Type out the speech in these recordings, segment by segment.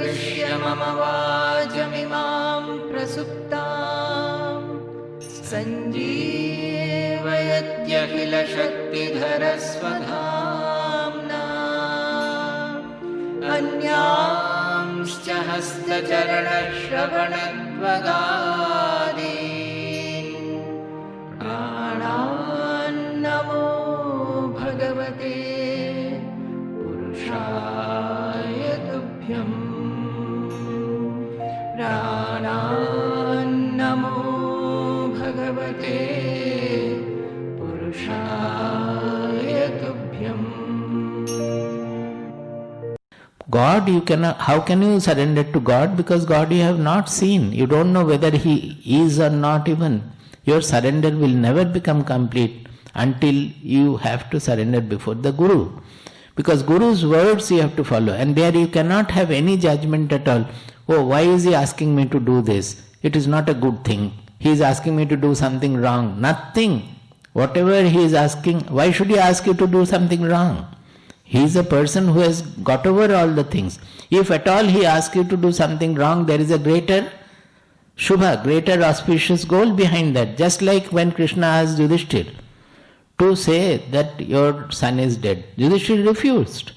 उपवेश्य मम वाचमिमां प्रसुप्तां सञ्जीवयत्यखिलशक्तिधरस्वधाम्ना अन्यांश्च हस्तचरणश्रवणत्वगादीन् प्राणान्नमो भगवते पुरुषाय तुभ्यं प्राणान्नमो भगवते पुरुषाय तुभ्यम्. God, how can you surrender to God? Because God you have not seen. You don't know whether He is or not even. Your surrender will never become complete until you have to surrender before the Guru. Because Guru's words you have to follow, and there you cannot have any judgment at all. Oh, why is he asking me to do this? It is not a good thing. He is asking me to do something wrong. Nothing. Whatever he is asking, why should he ask you to do something wrong? He is a person who has got over all the things. If at all he asks you to do something wrong, there is a greater Shubha, greater auspicious goal behind that. Just like when Krishna asked Yudhishthir to say that your son is dead. Yudhishthir refused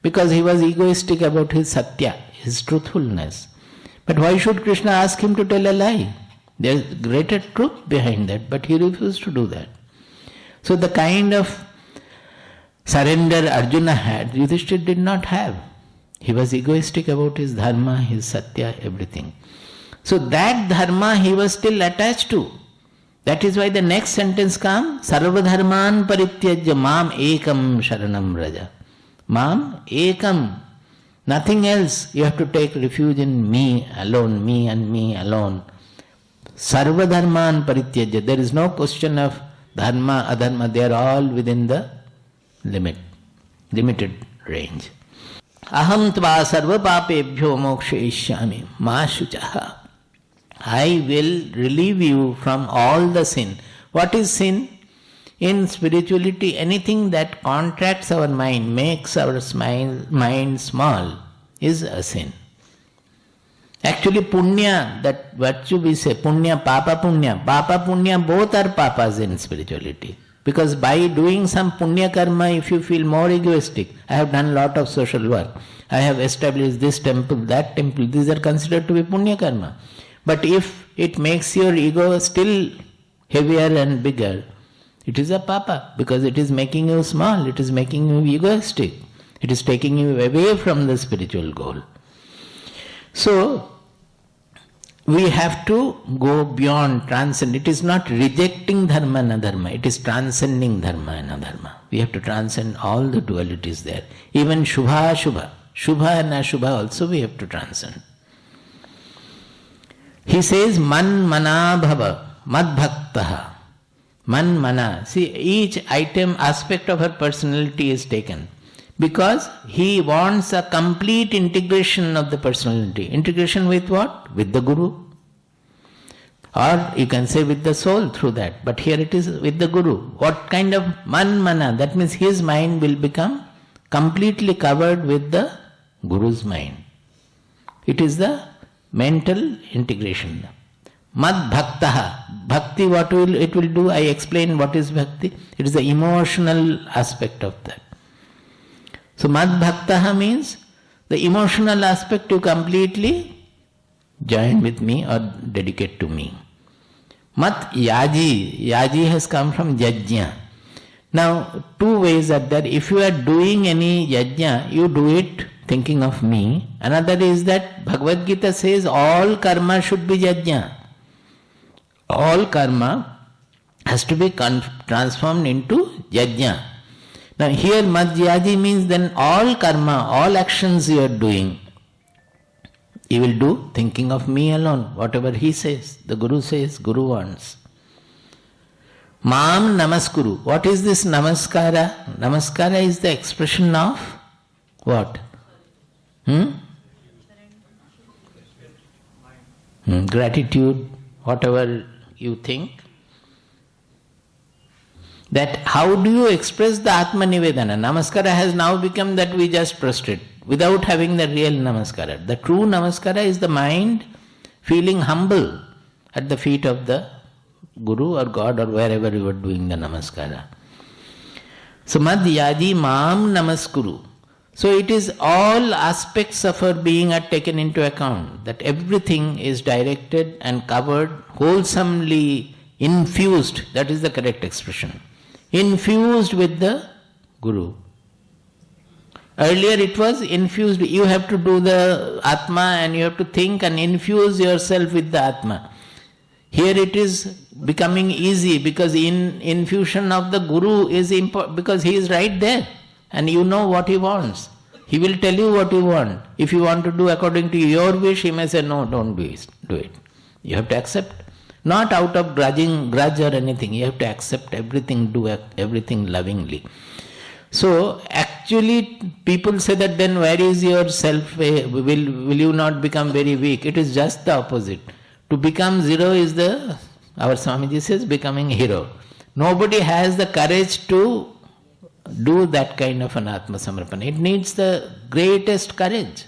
because he was egoistic about his satya, his truthfulness. But why should Krishna ask him to tell a lie? There is greater truth behind that, but he refused to do that. So the kind of surrender Arjuna had, Yudhishthir did not have. He was egoistic about his dharma, his satya, everything. So that dharma he was still attached to. That is why the next sentence comes, Sarva dharman parityajya mam ekam sharanam raja. Mam ekam. Nothing else. You have to take refuge in me alone, me and me alone. Sarva dharman parityajya. There is no question of dharma, adharma. They are all within the limited range. Aham tva sarva papebhyo mokshayishyami ma shuchaha. I will relieve you from all the sin. What is sin? In spirituality, anything that contracts our mind, makes our mind small, is a sin. Actually, punya, that virtue we say, punya, papa punya, both are papas in spirituality. Because by doing some punya karma, if you feel more egoistic, I have done a lot of social work, I have established this temple, that temple, these are considered to be punya karma. But if it makes your ego still heavier and bigger, it is a papa, because it is making you small, it is making you egoistic, it is taking you away from the spiritual goal. So, we have to go beyond, transcend. It is not rejecting dharma and adharma, it is transcending dharma and adharma. We have to transcend all the dualities there. Even Shubha, Ashubha. Shubha and Ashubha also we have to transcend. He says, Man mana bhava, mad bhaktaha. Man mana. See, each item, aspect of her personality is taken. Because he wants a complete integration of the personality. Integration with what? With the Guru. Or you can say with the soul through that. But here it is with the Guru. What kind of man mana? That means his mind will become completely covered with the Guru's mind. It is the mental integration. Mad bhaktaha. Bhakti, what it will do? I explain what is bhakti. It is the emotional aspect of that. So mad bhaktaha means the emotional aspect you completely join with me or dedicate to me. Mat yaji. Yaji has come from yajna. Now, two ways are there. If you are doing any yajna, you do it thinking of me. Another is that Bhagavad Gita says all karma should be yajna. All karma has to be transformed into yajna. Now here madhyaji means then all karma, all actions you are doing, you will do thinking of me alone. Whatever he says, the Guru says, Guru wants. Mam namaskuru. What is this namaskara? Namaskara is the expression of what? Gratitude, whatever you think. that how do you express the Atma Nivedana? Namaskara has now become that we just prostrate without having the real Namaskara. The true Namaskara is the mind feeling humble at the feet of the Guru or God or wherever you are doing the Namaskara. So Madhyadi Mam Namaskuru. So it is all aspects of our being are taken into account, that everything is directed and covered, wholesomely infused, that is the correct expression, infused with the Guru. Earlier it was infused, you have to do the Atma and you have to think and infuse yourself with the Atma. Here it is becoming easy because infusion of the Guru is important because he is right there and you know what he wants. He will tell you what you want. If you want to do according to your wish, he may say, no, don't do it. You have to accept. Not out of grudge or anything. You have to accept everything, do everything lovingly. So actually people say that then where is your self? Will you not become very weak? It is just the opposite. To become zero is our Swamiji says, becoming hero. Nobody has the courage to do that kind of an Atma Samarpana. It needs the greatest courage.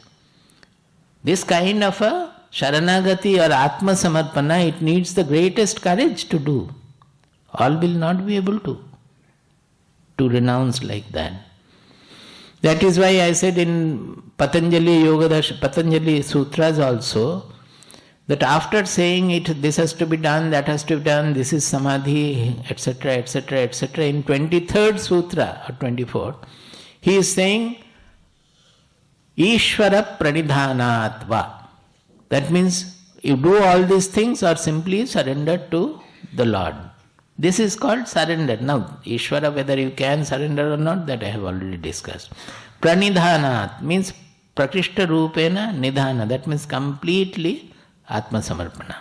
This kind of a Sharanagati or Atma Samarpana, it needs the greatest courage to do. All will not be able to renounce like that. That is why I said in Patanjali Patanjali Sutras also, that after saying it, this has to be done, that has to be done, this is Samadhi, etc., etc., etc., in 23rd Sutra or 24th, he is saying, Ishvara Pranidhanatva. That means you do all these things or simply surrender to the Lord. This is called surrender. Now, Ishvara, whether you can surrender or not, that I have already discussed. Pranidhanat means Prakrishta Rupena Nidhana. That means completely Atma Samarpana.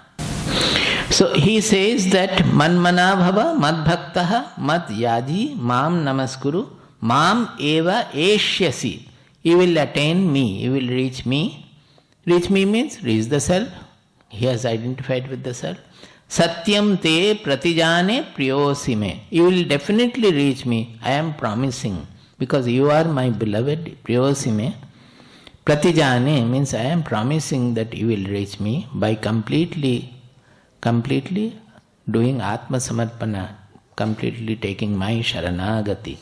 So he says that Manmana Bhava Madbhaktaha Mad Yaji Mam Namaskuru Mam Eva Eshyasi. You will attain me, you will reach me. Reach me means reach the self. He has identified with the self. Satyam te pratijane priyosime. You will definitely reach me. I am promising because you are my beloved priyosime. Pratijane means I am promising that you will reach me by completely doing Atma Samarpana, completely taking my Sharanagati.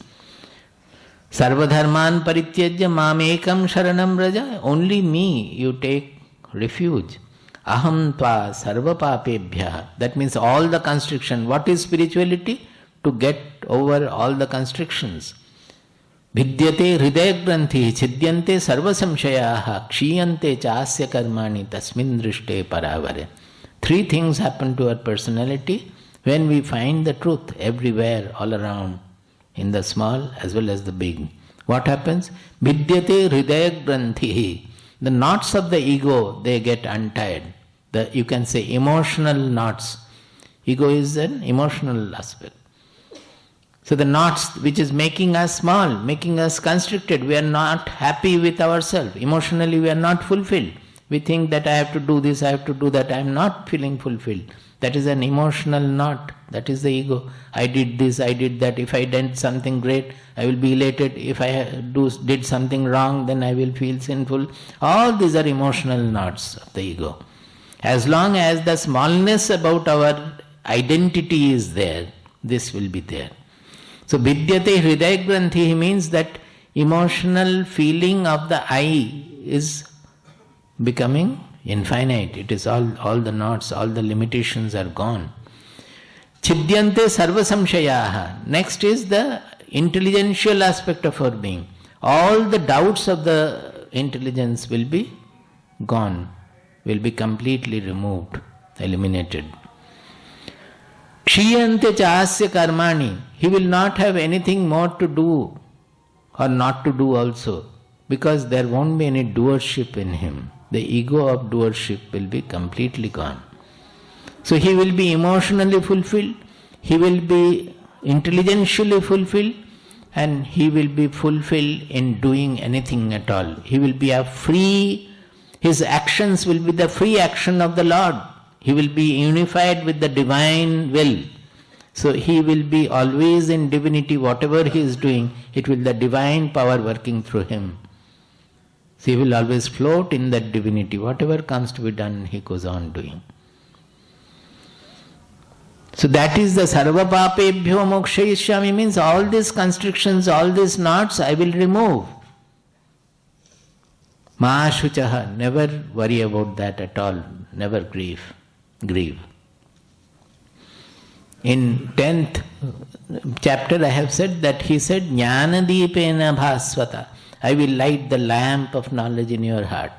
Sarvadharman parityajya mamekam sharanam raja. Only me you take refuge. Aham tva sarva papebhya. That means all the constriction. What is spirituality? To get over all the constrictions. Vidyate hridaya granthi chidyante sarva samshayaha kshiyante chasya karmani tasmin drishte paravare. Three things happen to our personality when we find the truth everywhere, all around, in the small as well as the big. What happens? Vidyate hridaya granthi. The knots of the ego, they get untied. You can say emotional knots. Ego is an emotional aspect. So the knots which is making us small, making us constricted, we are not happy with ourselves. Emotionally we are not fulfilled. We think that I have to do this, I have to do that. I am not feeling fulfilled. That is an emotional knot. That is the ego. I did this, I did that. If I did something great, I will be elated. If I did something wrong, then I will feel sinful. All these are emotional knots of the ego. As long as the smallness about our identity is there, this will be there. So vidyate hridaya granthi means that emotional feeling of the I is becoming infinite. It is all the knots, all the limitations are gone. Chidyante sarva samshayaha. Next is the intelligential aspect of our being. All the doubts of the intelligence will be gone, will be completely removed, eliminated. Kshiyante chasya karmani. He will not have anything more to do or not to do also, because there won't be any doership in him. The ego of doership will be completely gone. So he will be emotionally fulfilled, he will be intelligentially fulfilled, and he will be fulfilled in doing anything at all. He will be his actions will be the free action of the Lord. He will be unified with the divine will. So he will be always in divinity, whatever he is doing, it will be the divine power working through him. So he will always float in that divinity. Whatever comes to be done, he goes on doing. So that is the sarva papebhyo mokshayishyami, means all these constrictions, all these knots I will remove. Ma shuchaha, never worry about that at all, never grieve. In 10th chapter I have said that he said, Jnana deepena bhasvata, I will light the lamp of knowledge in your heart.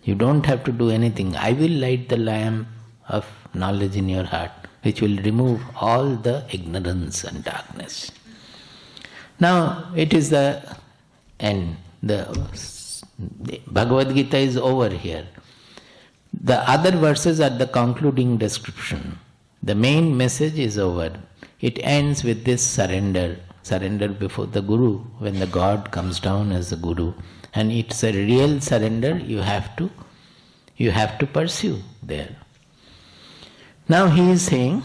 You don't have to do anything. I will light the lamp of knowledge in your heart, which will remove all the ignorance and darkness. Now it is the end. The Bhagavad Gita is over here. The other verses are the concluding description. The main message is over. It ends with this surrender before the Guru, when the God comes down as the Guru. And it's a real surrender you have to pursue there. Now he is saying,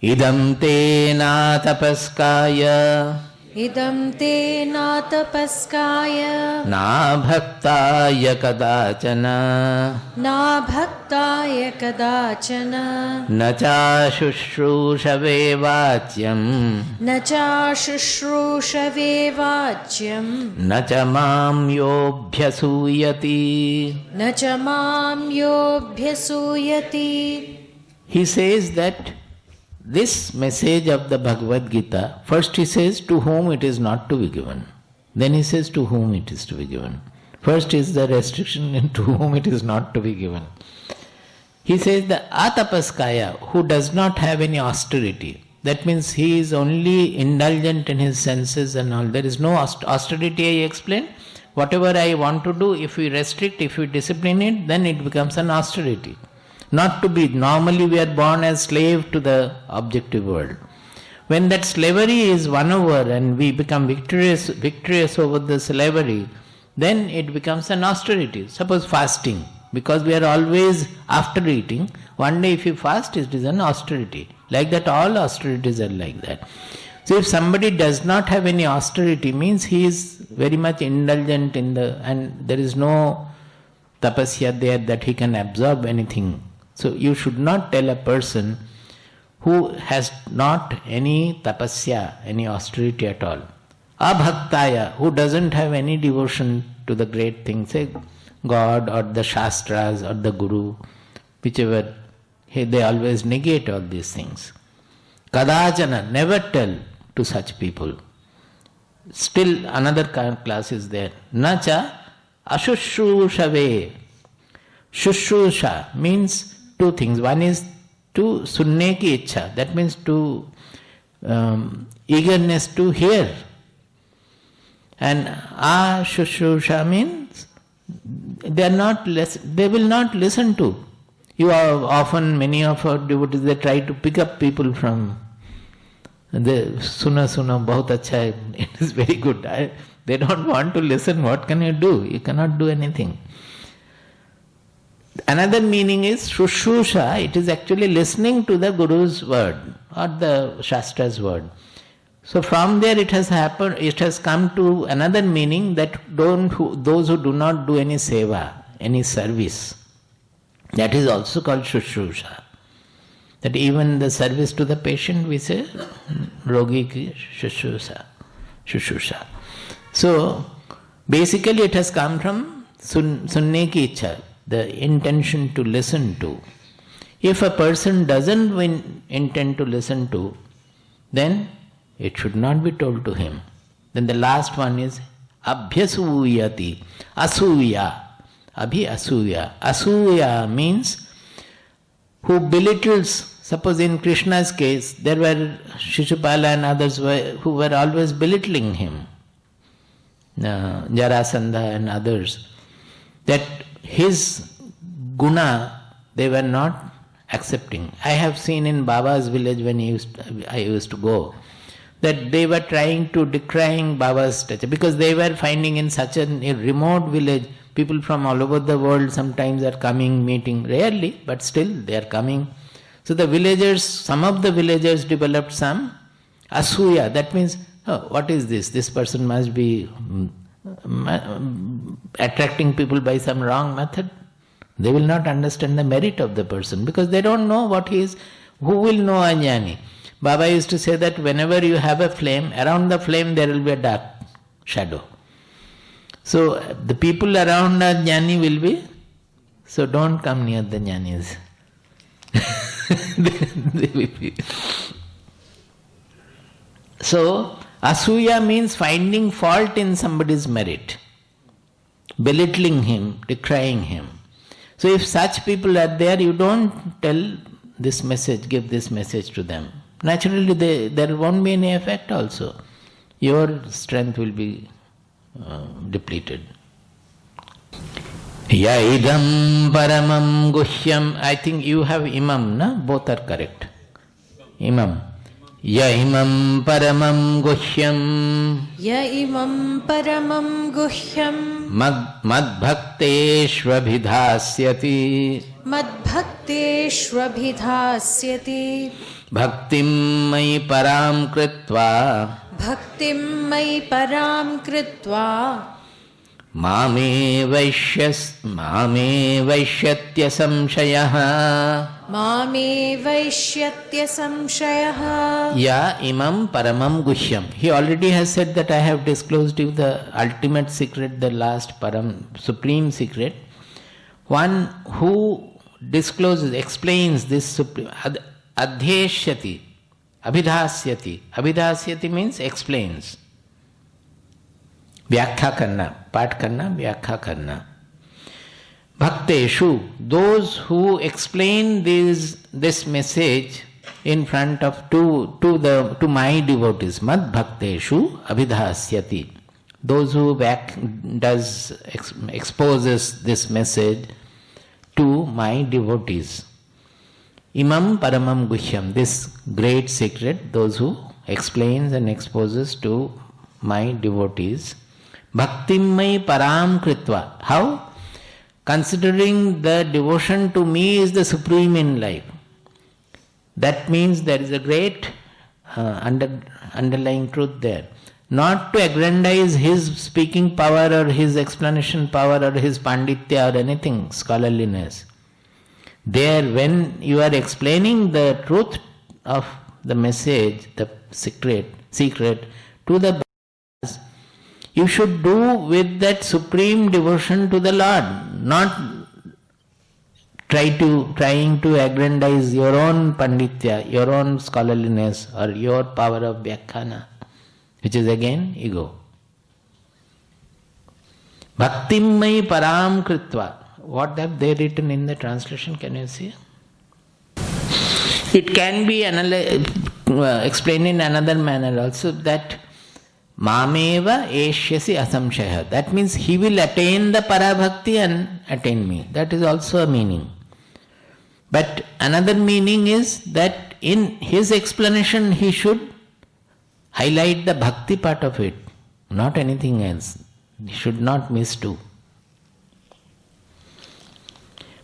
Idam te na tapaskaya Idam te na tapaskaya na bhaktaya kadachana na bhaktaya kadachana na cha shushrusave vachyam na cha shushrusave vachyam na cha mam yobhyasuyati. na cha mam yobhyasuyati. He says that this message of the Bhagavad Gita, first he says to whom it is not to be given. Then he says to whom it is to be given. First is the restriction and to whom it is not to be given. He says the atapaskaya, who does not have any austerity. That means he is only indulgent in his senses and all. There is no austerity, I explained. Whatever I want to do, if we restrict, if we discipline it, then it becomes an austerity. Not to be, normally we are born as slave to the objective world. When that slavery is won over and we become victorious over the slavery, then it becomes an austerity. Suppose fasting, because we are always after eating, one day if you fast, it is an austerity. Like that, all austerities are like that. So if somebody does not have any austerity, means he is very much indulgent and there is no tapasya there that he can absorb anything. So you should not tell a person who has not any tapasya, any austerity at all. Abhaktaya, who doesn't have any devotion to the great things, say God or the Shastras or the Guru, whichever, they always negate all these things. Kadachana, never tell to such people. Still another class is there. Nacha ashushushave. Shushusha means two things. One is to sunne ki ichha, that means to eagerness to hear. And ashushusha means they will not listen to. You are often, many of our devotees, they try to pick up people from the suna bahut acha hai, it is very good. They don't want to listen. What can you do? You cannot do anything. Another meaning is shushusha, it is actually listening to the Guru's word or the Shastra's word. So from there it has come to another meaning that those who do not do any seva, any service, that is also called shushusha. That even the service to the patient, we say rogi ki shushusha. So basically it has come from sunne ki ichha, the intention to listen to. If a person doesn't intend to listen to, then it should not be told to him. Then the last one is abhyasuyati, asuya, abhyasuya. Asuya means who belittles. Suppose in Krishna's case, there were Shishupala and others who were always belittling him, Jarasandha and others, that his guna they were not accepting. I have seen in Baba's village when I used to go, that they were trying to decrying Baba's stature, because they were finding in such a remote village, people from all over the world sometimes are coming, meeting, rarely, but still they are coming. So the villagers, some of the villagers developed some asuya. That means, oh, what is this? This person must be attracting people by some wrong method. They will not understand the merit of the person because they don't know what he is. Who will know a jnani? Baba used to say that whenever you have a flame, around the flame there will be a dark shadow. So the people around a jnani will be, so don't come near the jnanis. They will be. So asuya means finding fault in somebody's merit, belittling him, decrying him. So if such people are there, you don't tell this message, give this message to them. Naturally there won't be any effect also. Your strength will be depleted. Ya idam paramam guhyam. I think you have imam, na? Both are correct. Imam. Ya imam paramam guhyam. Ya imam paramam guhyam. Madbhakteshvabhidhasyati. Madbhakteshvabhidhasyati. Bhaktim mai param kritva. Bhaktim mai param kritva. Mame vaishyatya samshayah. Mame vaishyatya samshayah. Ya imam paramam guhyam. He already has said that I have disclosed you the ultimate secret, the last param, supreme secret. One who discloses, explains this supreme, adhyeshyati, abhidhasyati. Abhidhasyati means explains. Vyakhya karna, path karna, vyakhya karna. Bhakteshu, those who explain this message in front of to my devotees. Mad bhakteshu abhidhasyati. Those who exposes this message to my devotees. Imam paramam guhyam, this great secret, those who explains and exposes to my devotees. Bhaktimmai param kritva. How? Considering the devotion to me is the supreme in life. That means there is a great underlying truth there. Not to aggrandize his speaking power or his explanation power or his panditya or anything, scholarliness. There, when you are explaining the truth of the message, the secret to the masses, you should do with that supreme devotion to the Lord, not trying to aggrandize your own panditya, your own scholarliness or your power of vyakkhana, which is again ego. Bhaktimmai param kritva. What have they written in the translation? Can you see? It can be explained in another manner also, that Mameva eshyasi asamshaya. That means he will attain the parabhakti and attain me. That is also a meaning. But another meaning is that in his explanation he should highlight the bhakti part of it, not anything else. He should not miss too.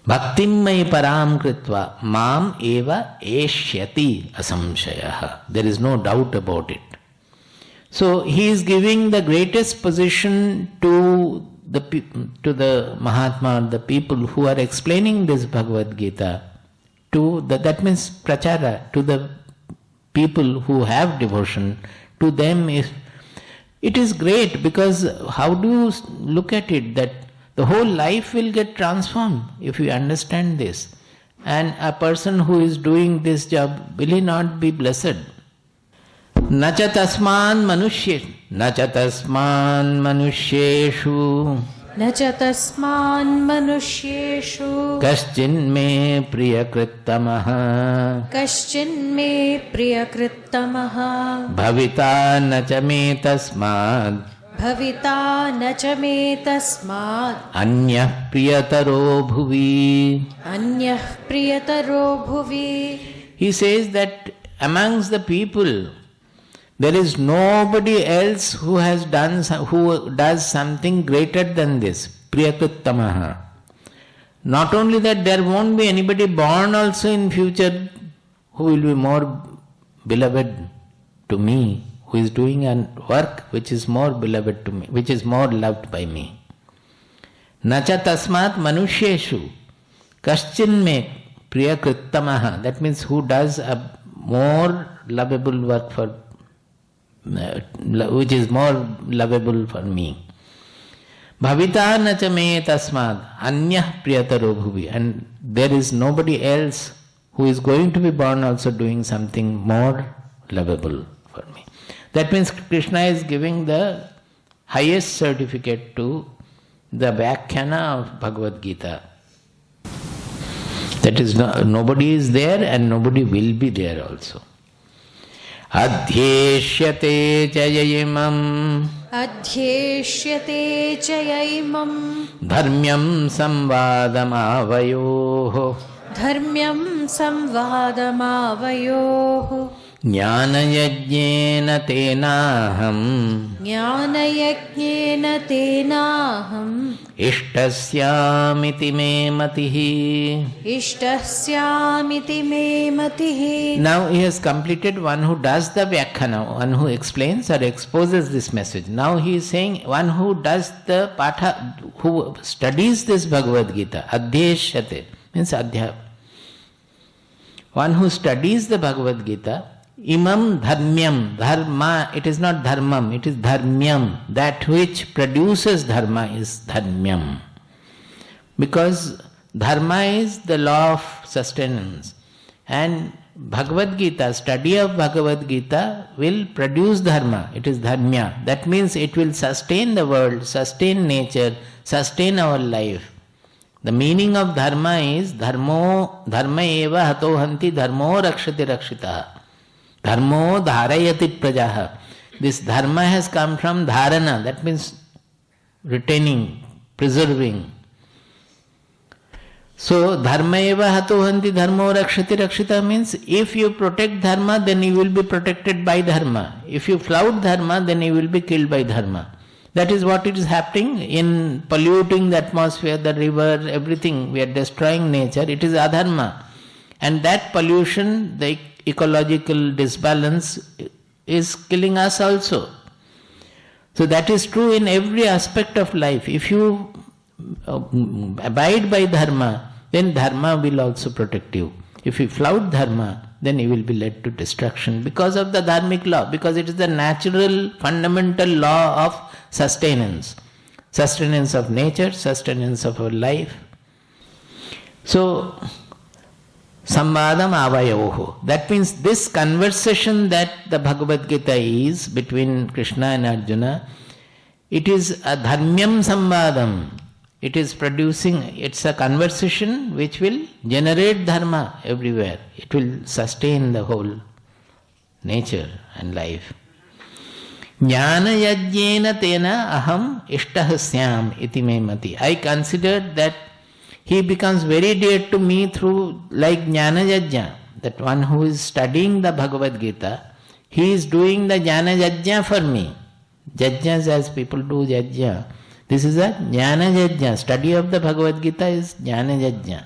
Bhaktimmai param kritva mam eva eshyati asamshayah. There is no doubt about it. So he is giving the greatest position to the Mahatma, the people who are explaining this Bhagavad Gita, that means prachara, to the people who have devotion, to them it is great, because how do you look at it, that the whole life will get transformed if you understand this. And a person who is doing this job, will he not be blessed? Nacha tasman manusheshu. Nacha tasman manusheshu. Nacha tasman manusheshu. Kaschin me priyakrittamaha. Kaschin me priyakrittamaha. Bhavita nacha me tasmad. Bhavita nacha me tasmad. Anyah priyataro bhuvi. Anyah priyataro bhuvi. He says that amongst the people, there is nobody else who does something greater than this. Priyakrittamaha. Not only that, there won't be anybody born also in future who will be more beloved to me, who is doing a work which is more beloved to me, which is more loved by me. Nacha tasmat manusheshu kaschin me priya krittamaha. That means who does a more lovable work for, which is more lovable for me. Bhavita nacha me tasmad anyah priyataro bhuvi. And there is nobody else who is going to be born also doing something more lovable for me. That means Krishna is giving the highest certificate to the Vyakhyana of Bhagavad Gita. That is, nobody is there and nobody will be there also. Adhyeshyate jayayimam Adhyeshyate chayaimam dharmyam samvadamavayoh dharmyam samvadamavayoh jnanayajnena tenaham jnanayajnena tenaham ishtasyamiti me matihi. ishtasyamiti me matihi. Now he has completed one who does the Vyakhyana, one who explains or exposes this message. Now he is saying one who does the Patha, who studies this Bhagavad Gita, Adhyeshyate, means Adhya. One who studies the Bhagavad Gita, imam dharmyam, dharma, it is not dharmam, it is dharmyam. That which produces dharma is dharmyam. Because dharma is the law of sustenance. And Bhagavad Gita, study of Bhagavad Gita will produce dharma. It is dharmya. That means it will sustain the world, sustain nature, sustain our life. The meaning of dharma is dharma eva hato hanti dharmo rakshati rakshitaha. Dharmo dharayati prajaha. This dharma has come from dharana, that means retaining, preserving. So dharma eva hato hanti dharmo rakshati rakshita means if you protect dharma, then you will be protected by dharma. If you flout dharma, then you will be killed by dharma. That is what it is happening in polluting the atmosphere, the river, everything. We are destroying nature. It is adharma. And that pollution, the ecological disbalance is killing us also. So that is true in every aspect of life. If you abide by dharma, then dharma will also protect you. If you flout dharma, then you will be led to destruction because of the dharmic law, because it is the natural, fundamental law of sustenance. Sustenance of nature, sustenance of our life. So, Samvadam avayoho. That means this conversation that the Bhagavad Gita is between Krishna and Arjuna, it is a dharmyam samvadam. It is producing, it's a conversation which will generate dharma everywhere. It will sustain the whole nature and life. Jnana yajnena tena aham ishtahasyam iti me mati. I considered that he becomes very dear to me through like Jnana Yajna, that one who is studying the Bhagavad Gita, he is doing the Jnana Yajna for me. Yajnas as people do Yajna. This is a Jnana Yajna. Study of the Bhagavad Gita is Jnana Yajna.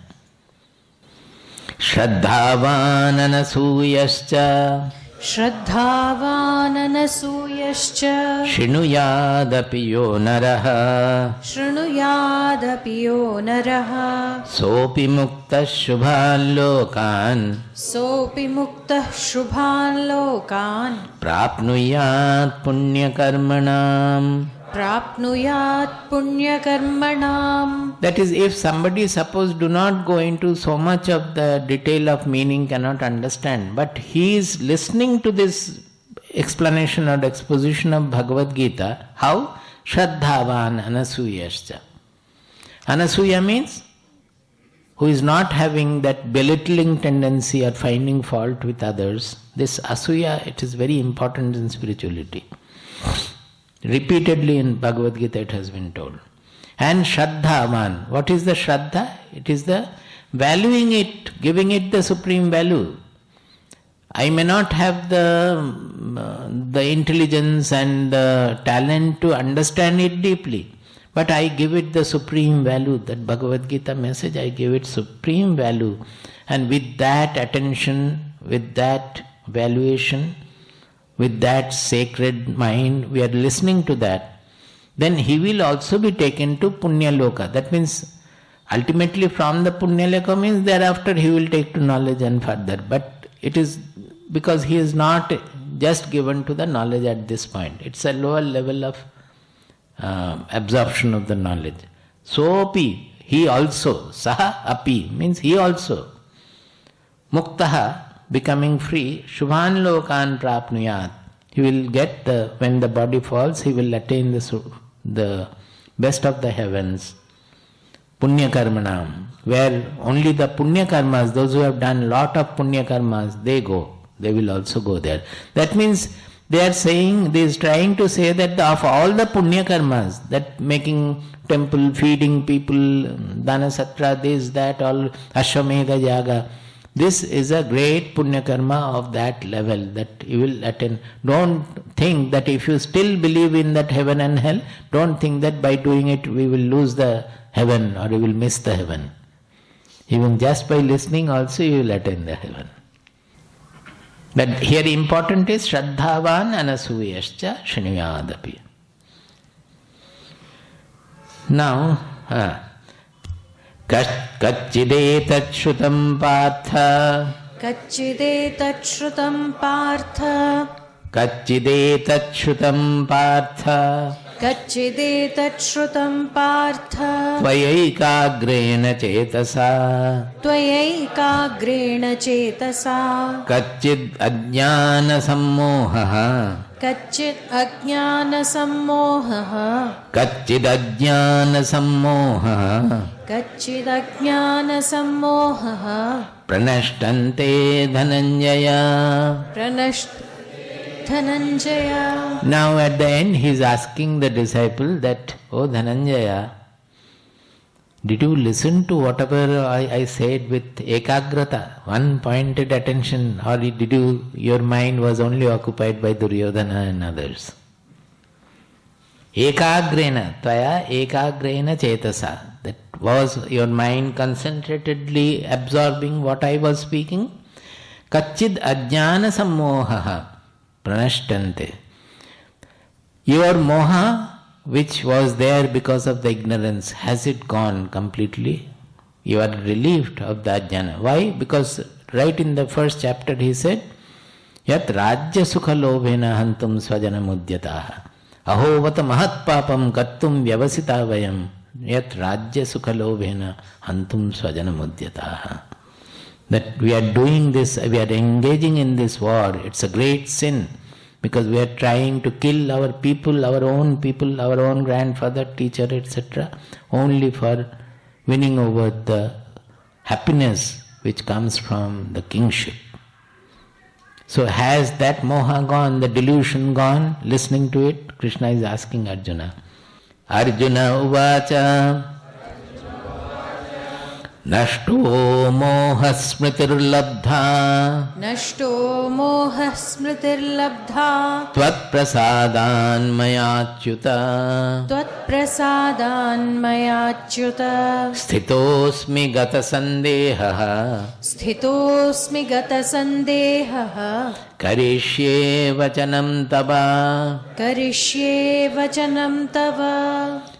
Shraddhavan anasuyascha Shraddhavan anasuyascha Shinuyadapi yo naraha Shrunuyadapi yo naraha Sopi mukta shubhan lokan Sopi muktah shubhan lokan Prapnuyat punya karmanam. Prapnuyat punya karmanam. That is, if somebody suppose do not go into so much of the detail of meaning, cannot understand, but he is listening to this explanation or exposition of Bhagavad Gita, how? Shraddhavan anasuyascha. Anasuya means who is not having that belittling tendency or finding fault with others. This asuya, it is very important in spirituality. Repeatedly in Bhagavad Gita it has been told. And Shraddhavan. What is the Shraddha? It is the valuing it, giving it the supreme value. I may not have the intelligence and the talent to understand it deeply, but I give it the supreme value. That Bhagavad Gita message, I give it supreme value. And with that attention, with that valuation, with that sacred mind, we are listening to that, then he will also be taken to Punya Loka. That means ultimately from the Punya Loka means thereafter he will take to knowledge and further. But it is because he is not just given to the knowledge at this point. It's a lower level of absorption of the knowledge. Sopi, he also, saha api, means he also. Muktaha, becoming free, Shubhan Lokan Prapnuyat. He will get when the body falls, he will attain the best of the heavens. Punya Karmanam, where only the Punya Karmas, those who have done lot of Punya Karmas, they go. They will also go there. That means they are saying, they is trying to say that of all the Punya Karmas, that making temple, feeding people, Dana Satra, this, that, all, Ashwamedha Yaga, this is a great Punya Karma of that level that you will attain. Don't think that if you still believe in that heaven and hell, don't think that by doing it we will lose the heaven or we will miss the heaven. Even just by listening also you will attain the heaven. But here important is Shraddhavan Anasuyascha Shrunuyadapi. Now, Kacchidetat Shrutam Partha. Kacchidetat Shrutam Partha. Kacchidetat Shrutam Partha. Kacchidetat Shrutam Partha. Tvayaiకాగ్రేణ చేతసా. Tvayaiకాగ్రేణ cetasa. Kachchid ajnana sammohah. Kachchid ajnana sammohah. Kachchid ajnana sammohah. Kachchid ajnana sammohah. Pranashtante Dhananjaya. Dhananjaya. Now at the end he is asking the disciple that, oh Dhananjaya, did you listen to whatever I said with ekagrata, one pointed attention, or did your mind was only occupied by Duryodhana and others? Ekagrena, tvaya ekagrena cetasa. That was your mind concentratedly absorbing what I was speaking? Kachchid ajnana sammohaha pranashtante. Your moha, which was there because of the ignorance, has it gone completely? You are relieved of the ajnana. Why? Because right in the first chapter he said, Yat rajya sukha lobhena hantum svajana mudyataha. Ahovata mahat papam kattum vyavasita vayam. Yat rajya sukha lobhena hantum svajana mudyataha. That we are doing this, we are engaging in this war. It's a great sin. Because we are trying to kill our people, our own grandfather, teacher, etc., only for winning over the happiness which comes from the kingship. So has that moha gone, the delusion gone? Listening to it, Krishna is asking Arjuna. Arjuna uvacha Nashto moha smritirlabdha. Nashto moha smritirlabdha. Tvat prasadan mayachyuta. Tvat prasadan mayachyuta. Sthitosmi gata sandehaha. Sthitosmi gata sandehaha. Karishye vachanam tava. Karishye vachanam tava.